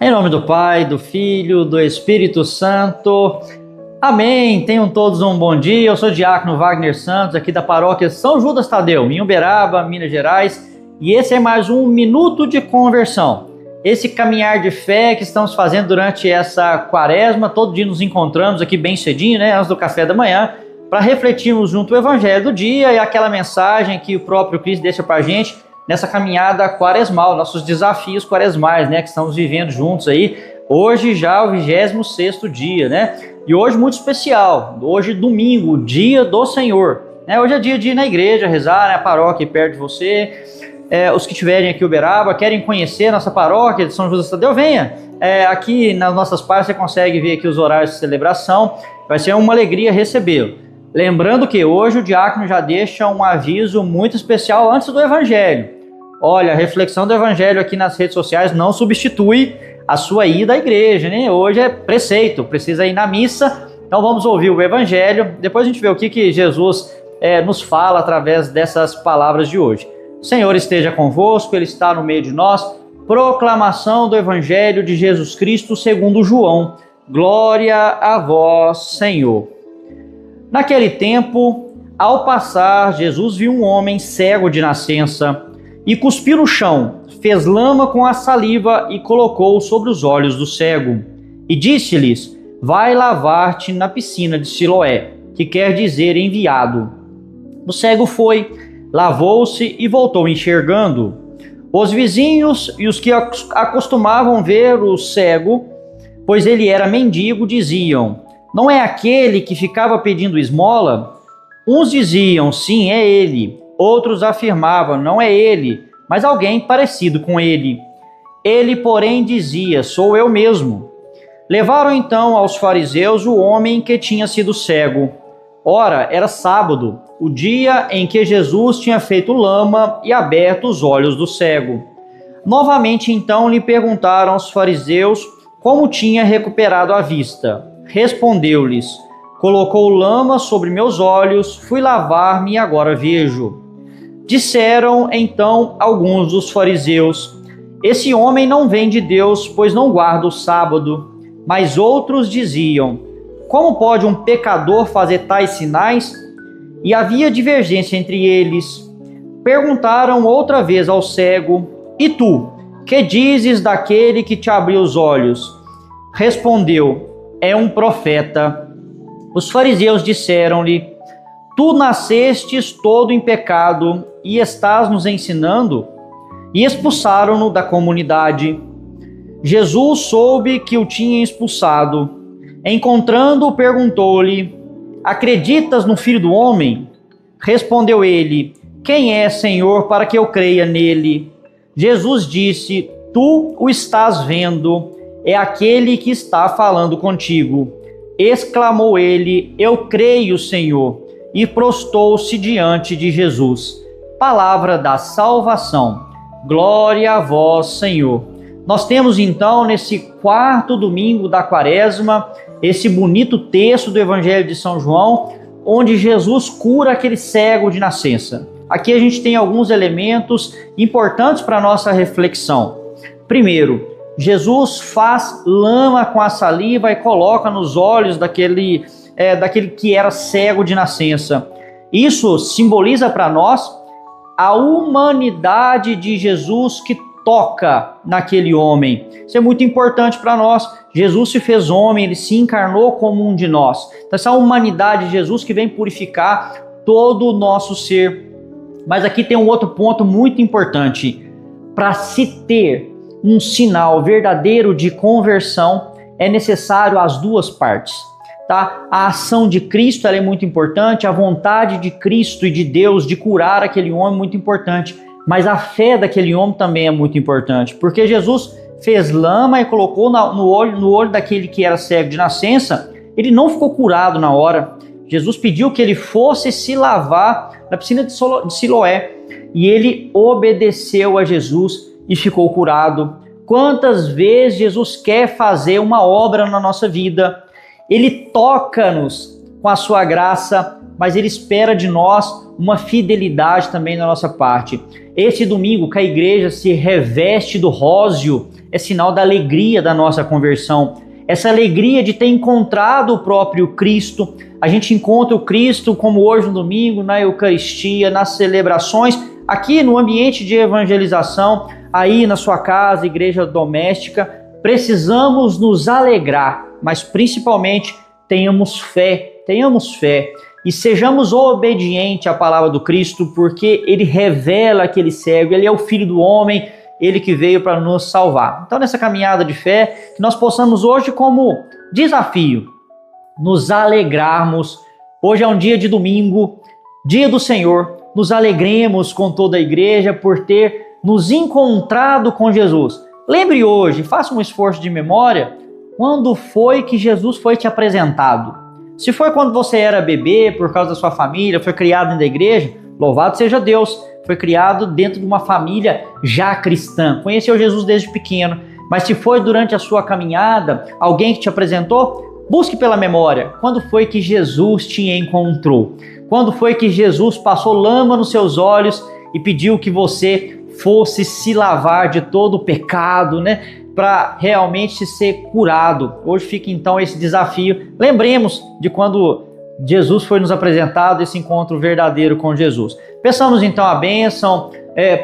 Em nome do Pai, do Filho, do Espírito Santo. Amém. Tenham todos um bom dia. Eu sou o diácono Wagner Santos, aqui da paróquia São Judas Tadeu, em Uberaba, Minas Gerais. E esse é mais um Minuto de Conversão. Esse caminhar de fé que estamos fazendo durante essa quaresma. Todo dia nos encontramos aqui bem cedinho, antes do café da manhã, para refletirmos junto o Evangelho do dia e aquela mensagem que o próprio Cristo deixa para a gente nessa caminhada quaresmal, nossos desafios quaresmais, que estamos vivendo juntos aí. Hoje já o 26º dia, E hoje muito especial, hoje domingo, dia do Senhor. Hoje é dia de ir na igreja, rezar, a paróquia perto de você. Os que estiverem aqui em Uberaba, querem conhecer a nossa paróquia de São Judas Tadeu, venha. Aqui nas nossas páginas você consegue ver aqui os horários de celebração. Vai ser uma alegria recebê-lo. Lembrando que hoje o diácono já deixa um aviso muito especial antes do Evangelho. Olha, a reflexão do Evangelho aqui nas redes sociais não substitui a sua ida à igreja, Hoje é preceito, precisa ir na missa. Então vamos ouvir o Evangelho, depois a gente vê o que Jesus nos fala através dessas palavras de hoje. O Senhor esteja convosco, Ele está no meio de nós. Proclamação do Evangelho de Jesus Cristo segundo João. Glória a vós, Senhor. Naquele tempo, ao passar, Jesus viu um homem cego de nascença e cuspiu no chão, fez lama com a saliva e colocou sobre os olhos do cego. E disse-lhes: vai lavar-te na piscina de Siloé, que quer dizer enviado. O cego foi, lavou-se e voltou enxergando. Os vizinhos e os que acostumavam ver o cego, pois ele era mendigo, diziam: não é aquele que ficava pedindo esmola? Uns diziam: sim, é ele. Outros afirmavam: não é ele, mas alguém parecido com ele. Ele, porém, dizia: sou eu mesmo. Levaram então aos fariseus o homem que tinha sido cego. Ora, era sábado, o dia em que Jesus tinha feito lama e aberto os olhos do cego. Novamente então lhe perguntaram os fariseus como tinha recuperado a vista. Respondeu-lhes: colocou lama sobre meus olhos, fui lavar-me e agora vejo. Disseram então alguns dos fariseus: esse homem não vem de Deus, pois não guarda o sábado. Mas outros diziam: como pode um pecador fazer tais sinais? E havia divergência entre eles. Perguntaram outra vez ao cego: e tu, que dizes daquele que te abriu os olhos? Respondeu: é um profeta. Os fariseus disseram-lhe: tu nascestes todo em pecado e estás nos ensinando? E expulsaram-no da comunidade. Jesus soube que o tinha expulsado. Encontrando-o, perguntou-lhe: acreditas no Filho do Homem? Respondeu ele: quem é, Senhor, para que eu creia nele? Jesus disse: tu o estás vendo, é aquele que está falando contigo. Exclamou ele: eu creio, Senhor, e prostou-se diante de Jesus. Palavra da salvação. Glória a vós, Senhor. Nós temos então, nesse quarto domingo da quaresma, esse bonito texto do Evangelho de São João, onde Jesus cura aquele cego de nascença. Aqui a gente tem alguns elementos importantes para a nossa reflexão. Primeiro, Jesus faz lama com a saliva e coloca nos olhos daquele que era cego de nascença. Isso simboliza para nós a humanidade de Jesus que toca naquele homem. Isso é muito importante para nós. Jesus se fez homem, ele se encarnou como um de nós. Então, essa humanidade de Jesus que vem purificar todo o nosso ser. Mas aqui tem um outro ponto muito importante. Para se ter um sinal verdadeiro de conversão, é necessário as duas partes. Tá? A ação de Cristo ela é muito importante, a vontade de Cristo e de Deus de curar aquele homem é muito importante, mas a fé daquele homem também é muito importante, porque Jesus fez lama e colocou no olho daquele que era cego de nascença, ele não ficou curado na hora. Jesus pediu que ele fosse se lavar na piscina de Siloé e ele obedeceu a Jesus e ficou curado. Quantas vezes Jesus quer fazer uma obra na nossa vida? Ele toca-nos com a sua graça, mas Ele espera de nós uma fidelidade também da nossa parte. Este domingo, que a igreja se reveste do róseo, é sinal da alegria da nossa conversão. Essa alegria de ter encontrado o próprio Cristo. A gente encontra o Cristo, como hoje no domingo, na Eucaristia, nas celebrações, aqui no ambiente de evangelização, aí na sua casa, igreja doméstica. Precisamos nos alegrar, mas principalmente tenhamos fé e sejamos obedientes à palavra do Cristo, porque Ele revela que Ele serve, Ele é o Filho do homem, Ele que veio para nos salvar. Então, nessa caminhada de fé, que nós possamos hoje, como desafio, nos alegrarmos. Hoje é um dia de domingo, dia do Senhor. Nos alegremos com toda a igreja por ter nos encontrado com Jesus. Lembre hoje, faça um esforço de memória, quando foi que Jesus foi te apresentado. Se foi quando você era bebê, por causa da sua família, foi criado dentro da igreja, louvado seja Deus, foi criado dentro de uma família já cristã, conheceu Jesus desde pequeno. Mas se foi durante a sua caminhada, alguém que te apresentou, busque pela memória, quando foi que Jesus te encontrou? Quando foi que Jesus passou lama nos seus olhos e pediu que você fosse se lavar de todo o pecado, para realmente ser curado? Hoje fica então esse desafio. Lembremos de quando Jesus foi nos apresentado, esse encontro verdadeiro com Jesus. Peçamos então a bênção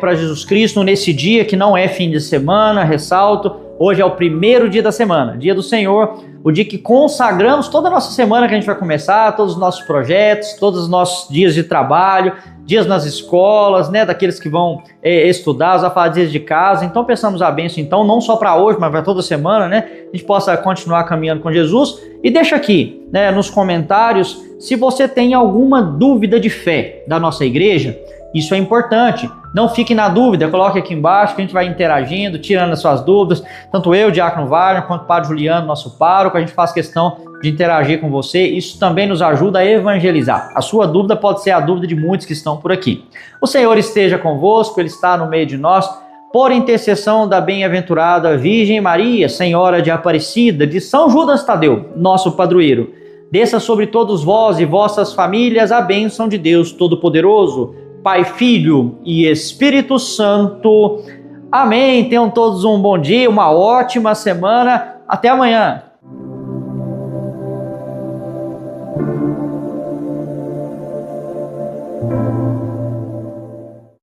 para Jesus Cristo nesse dia que não é fim de semana, ressalto. Hoje é o primeiro dia da semana, dia do Senhor, o dia que consagramos toda a nossa semana que a gente vai começar, todos os nossos projetos, todos os nossos dias de trabalho, dias nas escolas, daqueles que vão estudar, os afazeres de casa. Então peçamos a bênção, então, não só para hoje, mas para toda semana, a gente possa continuar caminhando com Jesus. E deixa aqui, nos comentários, se você tem alguma dúvida de fé da nossa igreja. Isso é importante. Não fique na dúvida, coloque aqui embaixo que a gente vai interagindo, tirando as suas dúvidas. Tanto eu, Diácono Wagner, quanto o Padre Juliano, nosso pároco, a gente faz questão de interagir com você. Isso também nos ajuda a evangelizar. A sua dúvida pode ser a dúvida de muitos que estão por aqui. O Senhor esteja convosco, Ele está no meio de nós. Por intercessão da bem-aventurada Virgem Maria, Senhora de Aparecida, de São Judas Tadeu, nosso padroeiro, desça sobre todos vós e vossas famílias a bênção de Deus Todo-Poderoso, Pai, Filho e Espírito Santo. Amém. Tenham todos um bom dia, uma ótima semana. Até amanhã.